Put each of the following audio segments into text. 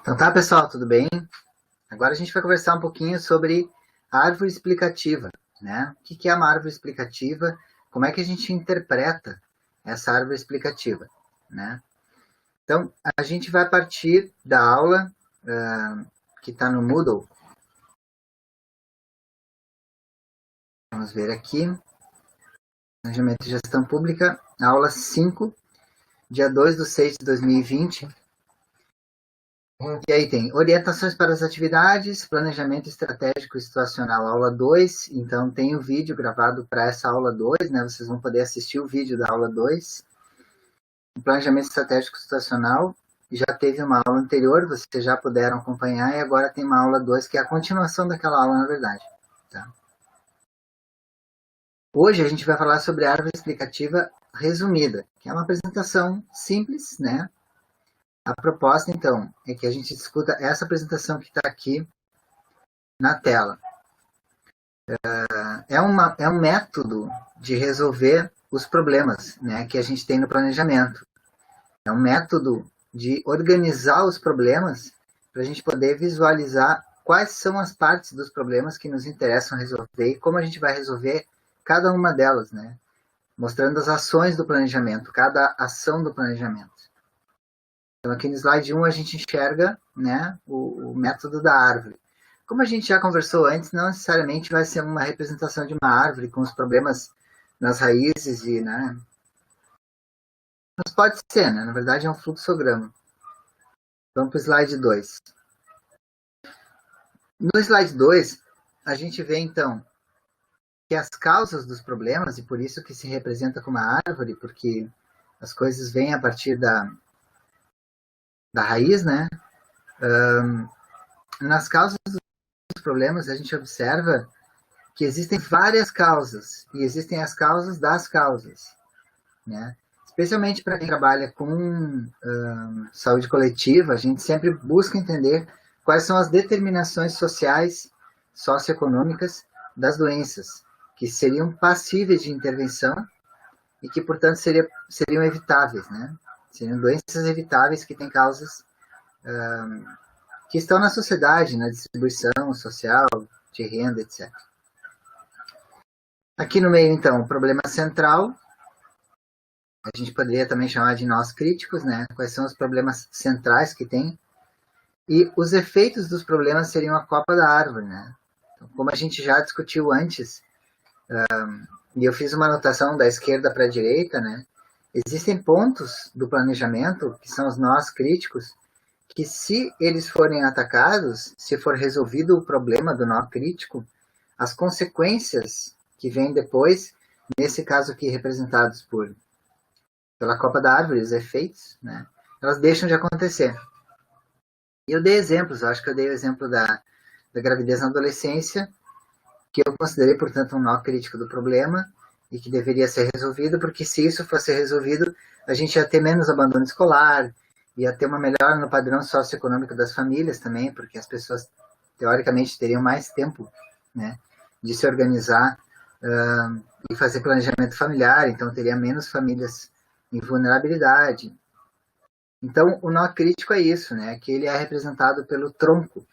Então tá, pessoal, tudo bem? Agora a gente vai conversar um pouquinho sobre árvore explicativa, né? O que é uma árvore explicativa? Como é que a gente interpreta essa árvore explicativa, né? Então, a gente vai partir da aula que está no Moodle. Vamos ver aqui. Planejamento e Gestão Pública, aula 5, dia 2/6/2020. E aí tem orientações para as atividades, planejamento estratégico e situacional, aula 2. Então tem o vídeo gravado para essa aula 2, né? Vocês vão poder assistir o vídeo da aula 2. Planejamento estratégico e situacional, já teve uma aula anterior, vocês já puderam acompanhar, e agora tem uma aula 2, que é a continuação daquela aula, na verdade. Tá? Hoje a gente vai falar sobre a árvore explicativa resumida, que é uma apresentação simples, né? A proposta, então, é que a gente discuta essa apresentação que está aqui na tela. É um método de resolver os problemas, né, que a gente tem no planejamento. É um método de organizar os problemas para a gente poder visualizar quais são as partes dos problemas que nos interessam resolver e como a gente vai resolver cada uma delas, né? Mostrando as ações do planejamento, cada ação do planejamento. Então, aqui no slide 1, a gente enxerga, né, o método da árvore. Como a gente já conversou antes, não necessariamente vai ser uma representação de uma árvore com os problemas nas raízes, né? Mas pode ser, né? Na verdade, é um fluxograma. Vamos para o slide 2. No slide 2, a gente vê, então, que as causas dos problemas, e por isso que se representa como uma árvore, porque as coisas vêm a partir da raiz, né? Nas causas dos problemas, a gente observa que existem várias causas, e existem as causas das causas, né? Especialmente para quem trabalha com saúde coletiva, a gente sempre busca entender quais são as determinações sociais, socioeconômicas das doenças, que seriam passíveis de intervenção e que, portanto, seriam evitáveis, né? Seriam doenças evitáveis que têm causas que estão na sociedade, na distribuição social, de renda, etc. Aqui no meio, então, o problema central, a gente poderia também chamar de nós críticos, né? Quais são os problemas centrais que tem? E os efeitos dos problemas seriam a copa da árvore, né? Então, como a gente já discutiu antes, e eu fiz uma anotação da esquerda para a direita, né? Existem pontos do planejamento, que são os nós críticos, que se eles forem atacados, se for resolvido o problema do nó crítico, as consequências que vêm depois, nesse caso aqui representados pela copa da árvore, os efeitos, né, elas deixam de acontecer. E eu dei exemplos, acho que eu dei o exemplo da gravidez na adolescência, que eu considerei, portanto, um nó crítico do problema e que deveria ser resolvido, porque se isso fosse resolvido, a gente ia ter menos abandono escolar, ia ter uma melhora no padrão socioeconômico das famílias também, porque as pessoas, teoricamente, teriam mais tempo, né, de se organizar e fazer planejamento familiar, então teria menos famílias em vulnerabilidade. Então, o nó crítico é isso, né, que ele é representado pelo tronco,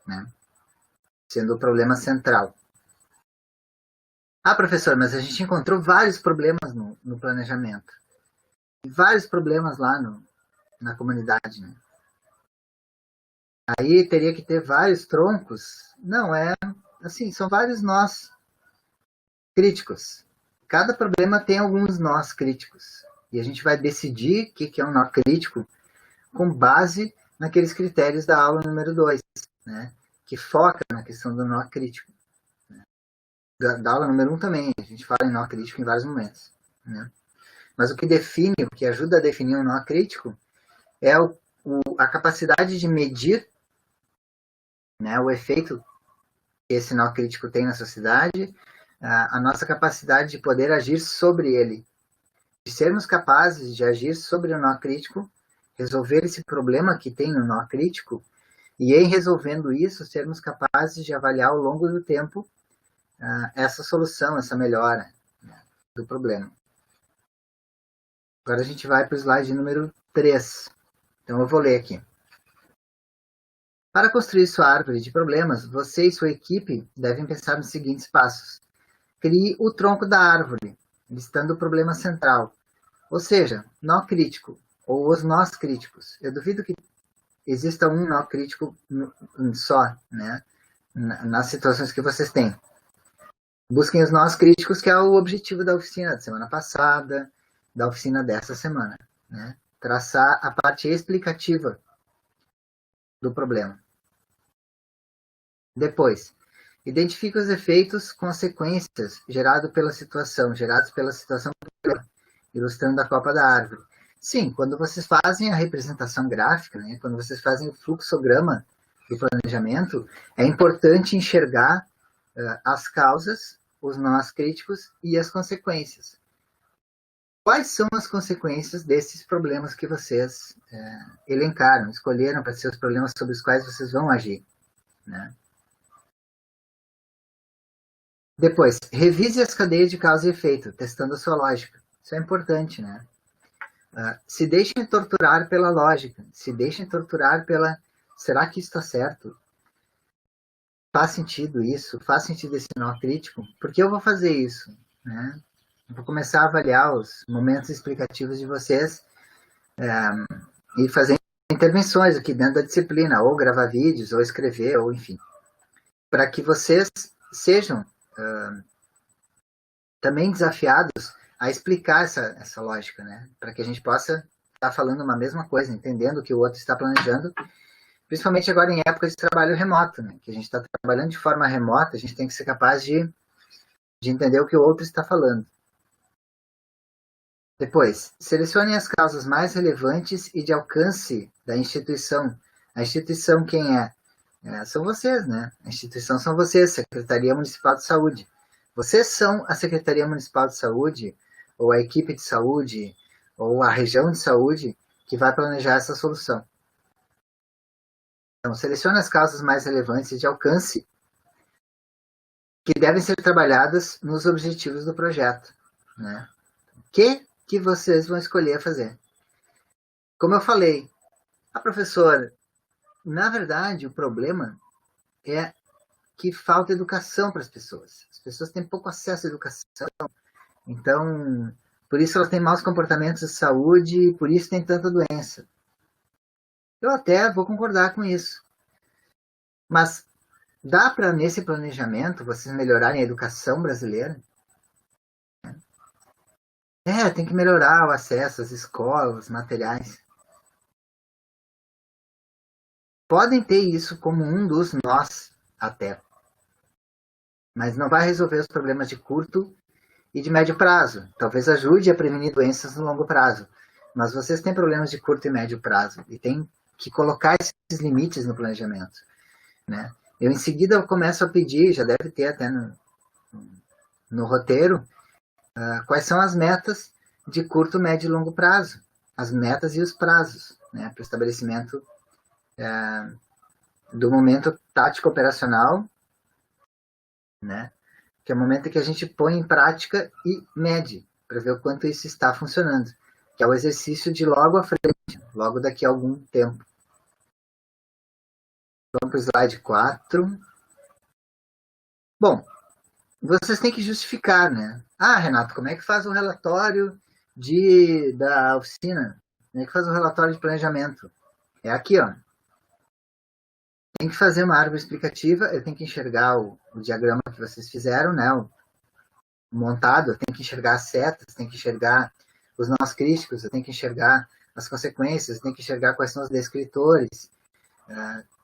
né, sendo o problema central. Ah, professor, mas a gente encontrou vários problemas no planejamento. Vários problemas lá na comunidade, né? Aí teria que ter vários troncos. Não, assim, são vários nós críticos. Cada problema tem alguns nós críticos. E a gente vai decidir o que é um nó crítico com base naqueles critérios da aula número 2, né? Que foca na questão do nó crítico. Da aula número 1 também, a gente fala em nó crítico em vários momentos, né? Mas o que define, o que ajuda a definir um nó crítico é a capacidade de medir, né, o efeito que esse nó crítico tem na sociedade, a nossa capacidade de poder agir sobre ele, de sermos capazes de agir sobre o nó crítico, resolver esse problema que tem no nó crítico, e em resolvendo isso, sermos capazes de avaliar ao longo do tempo essa solução, essa melhora, né, do problema. Agora a gente vai para o slide número 3. Então eu vou ler aqui. Para construir sua árvore de problemas, você e sua equipe devem pensar nos seguintes passos. Crie o tronco da árvore, listando o problema central, ou seja, nó crítico, ou os nós críticos. Eu duvido que exista um nó crítico só, né, nas situações que vocês têm. Busquem os nós críticos, que é o objetivo da oficina da semana passada, da oficina dessa semana, né? Traçar a parte explicativa do problema. Depois, identifique os efeitos, consequências gerados pela situação, ilustrando a copa da árvore. Sim, quando vocês fazem a representação gráfica, né, quando vocês fazem o fluxograma do planejamento, é importante enxergar as causas, os nós críticos e as consequências. Quais são as consequências desses problemas que vocês elencaram, escolheram para ser os problemas sobre os quais vocês vão agir, né? Depois, revise as cadeias de causa e efeito, testando a sua lógica. Isso é importante, né? Se deixem torturar pela lógica, se deixem torturar pela... Será que isso está certo? Faz sentido isso? Faz sentido esse nó crítico? Por que eu vou fazer isso? Né? Eu vou começar a avaliar os momentos explicativos de vocês e fazer intervenções aqui dentro da disciplina, ou gravar vídeos, ou escrever, ou enfim, para que vocês sejam também desafiados a explicar essa lógica, né? Para que a gente possa estar falando uma mesma coisa, entendendo o que o outro está planejando, principalmente agora em época de trabalho remoto, né? Que a gente está trabalhando de forma remota, a gente tem que ser capaz de entender o que o outro está falando. Depois, selecione as causas mais relevantes e de alcance da instituição. A instituição quem é? São vocês, né? A instituição são vocês, Secretaria Municipal de Saúde. Vocês são a Secretaria Municipal de Saúde, ou a equipe de saúde, ou a região de saúde, que vai planejar essa solução. Então, selecione as causas mais relevantes e de alcance que devem ser trabalhadas nos objetivos do projeto, né? Que vocês vão escolher fazer. Como eu falei, professora, na verdade, o problema é que falta educação para as pessoas. As pessoas têm pouco acesso à educação, então, por isso elas têm maus comportamentos de saúde e por isso tem tanta doença. Eu até vou concordar com isso. Mas dá para, nesse planejamento, vocês melhorarem a educação brasileira? Tem que melhorar o acesso às escolas, materiais. Podem ter isso como um dos nós, até. Mas não vai resolver os problemas de curto e de médio prazo. Talvez ajude a prevenir doenças no longo prazo. Mas vocês têm problemas de curto e médio prazo. E tem que colocar esses limites no planejamento, né? Eu, em seguida, começo a pedir, já deve ter até no roteiro, quais são as metas de curto, médio e longo prazo. As metas e os prazos, né, para o estabelecimento do momento tático operacional, né, que é o momento em que a gente põe em prática e mede, para ver o quanto isso está funcionando, que é o exercício de logo à frente, logo daqui a algum tempo. Vamos para o slide 4. Bom, vocês têm que justificar, né? Renato, como é que faz o relatório da oficina? Como é que faz o relatório de planejamento? É aqui, ó. Tem que fazer uma árvore explicativa, eu tenho que enxergar o diagrama que vocês fizeram, né? O montado, eu tenho que enxergar as setas, tenho que enxergar os nós críticos, eu tenho que enxergar as consequências, eu tenho que enxergar quais são os descritores,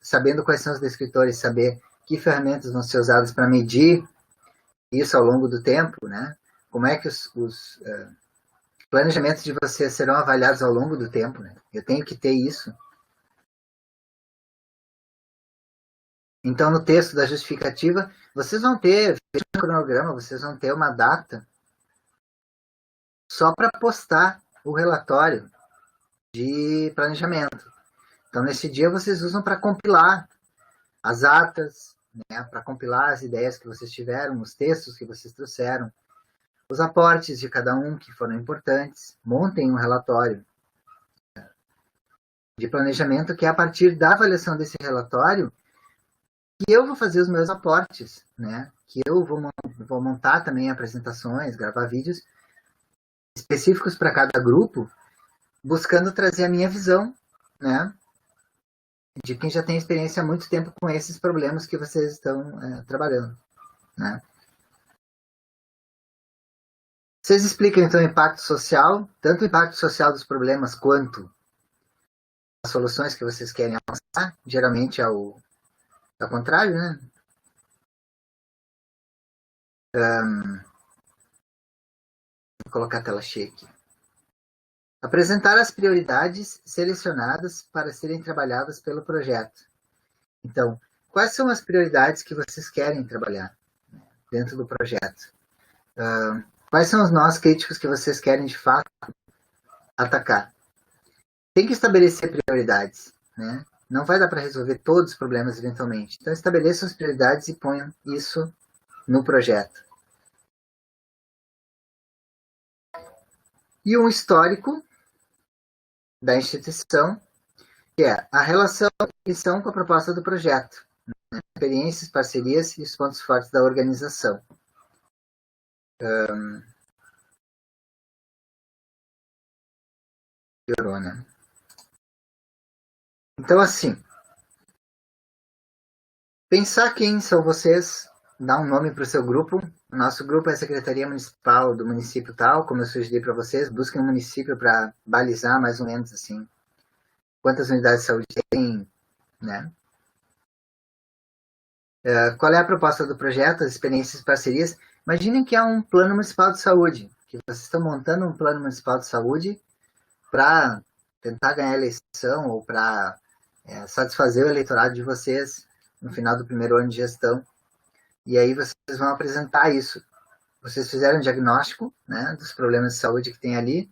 sabendo quais são os descritores, saber que ferramentas vão ser usadas para medir isso ao longo do tempo, né? Como é que os planejamentos de vocês serão avaliados ao longo do tempo, né? Eu tenho que ter isso. Então, no texto da justificativa, vocês vão ter um cronograma, vocês vão ter uma data só para postar o relatório de planejamento. Então, nesse dia, vocês usam para compilar as atas, né, para compilar as ideias que vocês tiveram, os textos que vocês trouxeram, os aportes de cada um que foram importantes, montem um relatório. de planejamento, que é a partir da avaliação desse relatório que eu vou fazer os meus aportes, né? Que eu vou montar também apresentações, gravar vídeos específicos para cada grupo, buscando trazer a minha visão, né? De quem já tem experiência há muito tempo com esses problemas que vocês estão trabalhando, né? Vocês explicam, então, o impacto social, tanto o impacto social dos problemas quanto as soluções que vocês querem alcançar, geralmente é o contrário, né? Vou colocar a tela cheia aqui. Apresentar as prioridades selecionadas para serem trabalhadas pelo projeto. Então, quais são as prioridades que vocês querem trabalhar dentro do projeto? Quais são os nós críticos que vocês querem, de fato, atacar? Tem que estabelecer prioridades, né? Não vai dar para resolver todos os problemas eventualmente. Então, estabeleçam as prioridades e ponham isso no projeto. E um histórico da instituição, que é a relação com a proposta do projeto, né? Experiências, parcerias e os pontos fortes da organização. Piorou, né? Então, assim, pensar quem são vocês, dar um nome para o seu grupo. O nosso grupo é a Secretaria Municipal do município tal, como eu sugeri para vocês. Busquem um município para balizar mais ou menos assim quantas unidades de saúde tem, né? Qual é a proposta do projeto, as experiências e parcerias? Imaginem que é um plano municipal de saúde, que vocês estão montando um plano municipal de saúde para tentar ganhar a eleição ou para satisfazer o eleitorado de vocês no final do primeiro ano de gestão. E aí vocês vão apresentar isso. Vocês fizeram um diagnóstico, né, dos problemas de saúde que tem ali,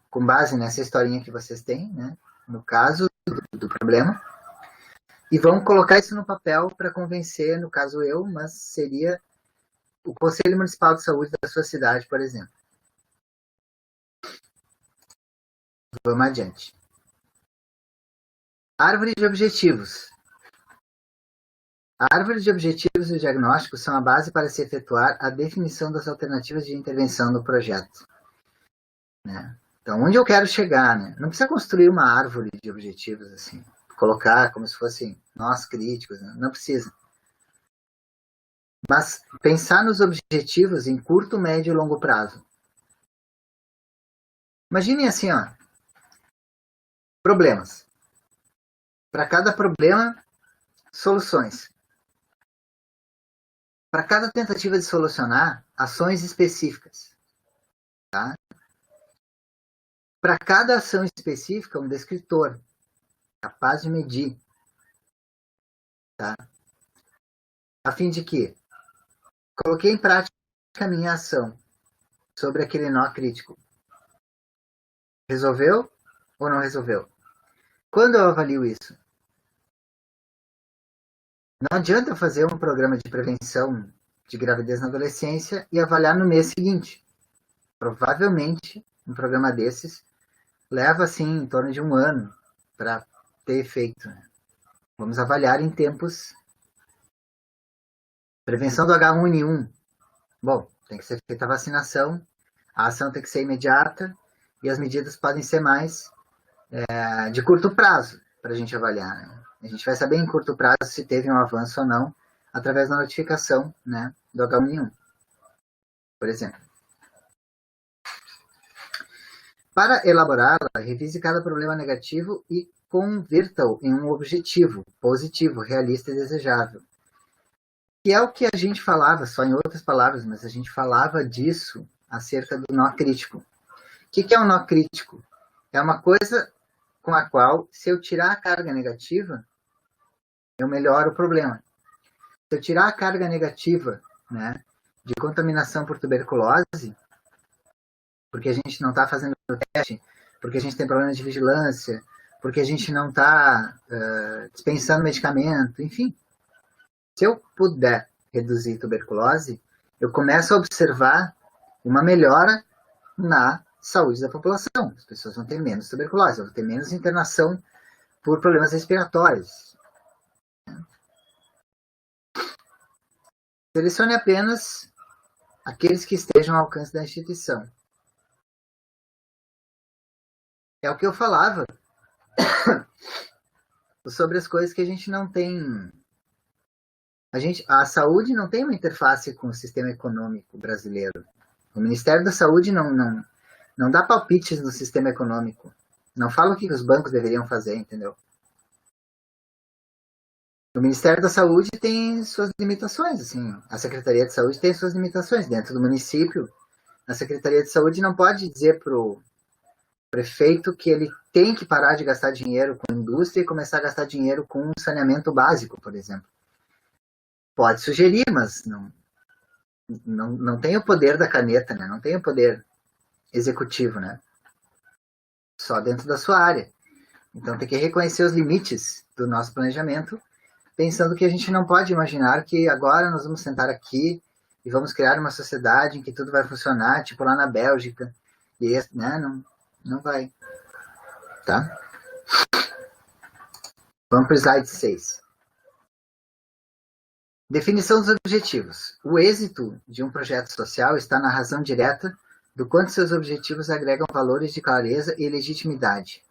com base nessa historinha que vocês têm, né, no caso do problema, e vão colocar isso no papel para convencer, no caso eu, mas seria o Conselho Municipal de Saúde da sua cidade, por exemplo. Vamos adiante. Árvore de objetivos. A árvore de objetivos e o diagnóstico são a base para se efetuar a definição das alternativas de intervenção no projeto, né? Então, onde eu quero chegar, né? Não precisa construir uma árvore de objetivos, assim, colocar como se fossem nós críticos, né? Não precisa. Mas pensar nos objetivos em curto, médio e longo prazo. Imaginem assim, ó, problemas. Para cada problema, soluções. Para cada tentativa de solucionar, ações específicas. Tá? Para cada ação específica, um descritor capaz de medir. Tá? A fim de que coloquei em prática a minha ação sobre aquele nó crítico. Resolveu ou não resolveu? Quando eu avalio isso? Não adianta eu fazer um programa de prevenção de gravidez na adolescência e avaliar no mês seguinte. Provavelmente, um programa desses leva, assim, em torno de 1 ano para ter efeito. Vamos avaliar em tempos. Prevenção do H1N1. Bom, tem que ser feita a vacinação, a ação tem que ser imediata e as medidas podem ser mais de curto prazo para a gente avaliar, né? A gente vai saber em curto prazo se teve um avanço ou não através da notificação, né, do H1N1, por exemplo. Para elaborá-la, revise cada problema negativo e converta-o em um objetivo positivo, realista e desejável. Que é o que a gente falava, só em outras palavras, mas a gente falava disso acerca do nó crítico. O que é um nó crítico? É uma coisa com a qual, se eu tirar a carga negativa, eu melhoro o problema. Se eu tirar a carga negativa, né, de contaminação por tuberculose, porque a gente não está fazendo o teste, porque a gente tem problema de vigilância, porque a gente não está dispensando medicamento, enfim. Se eu puder reduzir tuberculose, eu começo a observar uma melhora na saúde da população. As pessoas vão ter menos tuberculose, vão ter menos internação por problemas respiratórios. Selecione apenas aqueles que estejam ao alcance da instituição. É o que eu falava sobre as coisas que a gente não tem. A saúde não tem uma interface com o sistema econômico brasileiro. O Ministério da Saúde não dá palpites no sistema econômico. Não fala o que os bancos deveriam fazer, entendeu? O Ministério da Saúde tem suas limitações, assim. A Secretaria de Saúde tem suas limitações. Dentro do município, a Secretaria de Saúde não pode dizer para o prefeito que ele tem que parar de gastar dinheiro com indústria e começar a gastar dinheiro com saneamento básico, por exemplo. Pode sugerir, mas não tem o poder da caneta, né? Não tem o poder executivo, né? Só dentro da sua área. Então tem que reconhecer os limites do nosso planejamento, pensando que a gente não pode imaginar que agora nós vamos sentar aqui e vamos criar uma sociedade em que tudo vai funcionar, tipo lá na Bélgica, e né? Não vai. Tá? Vamos para o slide 6. Definição dos objetivos. O êxito de um projeto social está na razão direta do quanto seus objetivos agregam valores de clareza e legitimidade.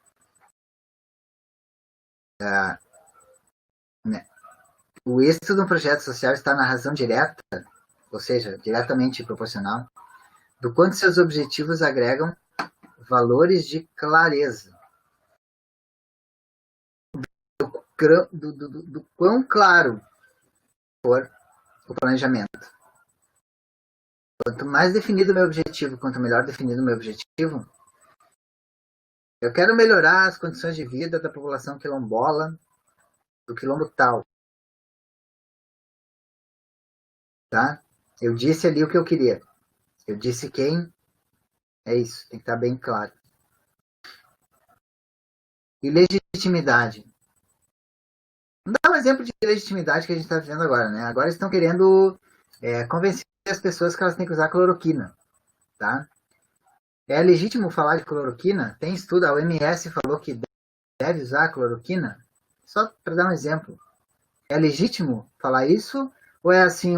O êxito de um projeto social está na razão direta, ou seja, diretamente proporcional, do quanto seus objetivos agregam valores de clareza. Do quão claro for o planejamento. Quanto mais definido o meu objetivo, quanto melhor definido o meu objetivo, eu quero melhorar as condições de vida da população quilombola, do quilombo tal. Tá? Eu disse ali o que eu queria. Eu disse quem. É isso, tem que estar bem claro. E legitimidade. Vamos dar um exemplo de legitimidade que a gente está vivendo agora, né? Agora estão querendo convencer as pessoas que elas têm que usar cloroquina, tá? É legítimo falar de cloroquina? Tem estudo, a OMS falou que deve usar cloroquina? Só para dar um exemplo. É legítimo falar isso? Ou é assim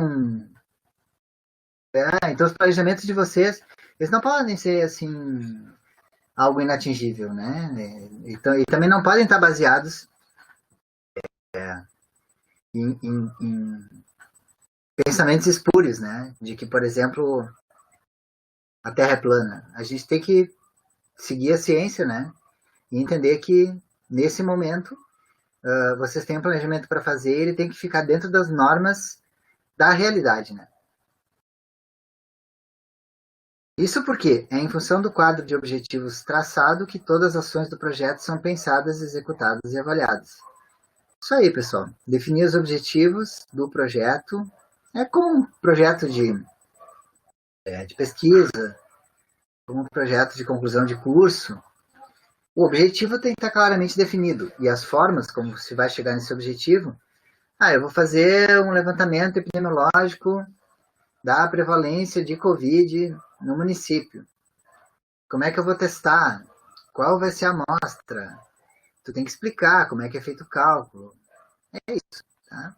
então os planejamentos de vocês, eles não podem ser assim algo inatingível, né? Então, e também não podem estar baseados em pensamentos espúrios, né? De que, por exemplo, a Terra é plana. A gente tem que seguir a ciência, né? E entender que, nesse momento, vocês têm um planejamento para fazer, ele tem que ficar dentro das normas da realidade, né? Isso porque é em função do quadro de objetivos traçado que todas as ações do projeto são pensadas, executadas e avaliadas. Isso aí, pessoal. Definir os objetivos do projeto é como um projeto de pesquisa, como um projeto de conclusão de curso. O objetivo tem que estar claramente definido. E as formas como se vai chegar nesse objetivo, eu vou fazer um levantamento epidemiológico da prevalência de Covid no município. Como é que eu vou testar? Qual vai ser a amostra? Tu tem que explicar como é que é feito o cálculo. É isso, tá?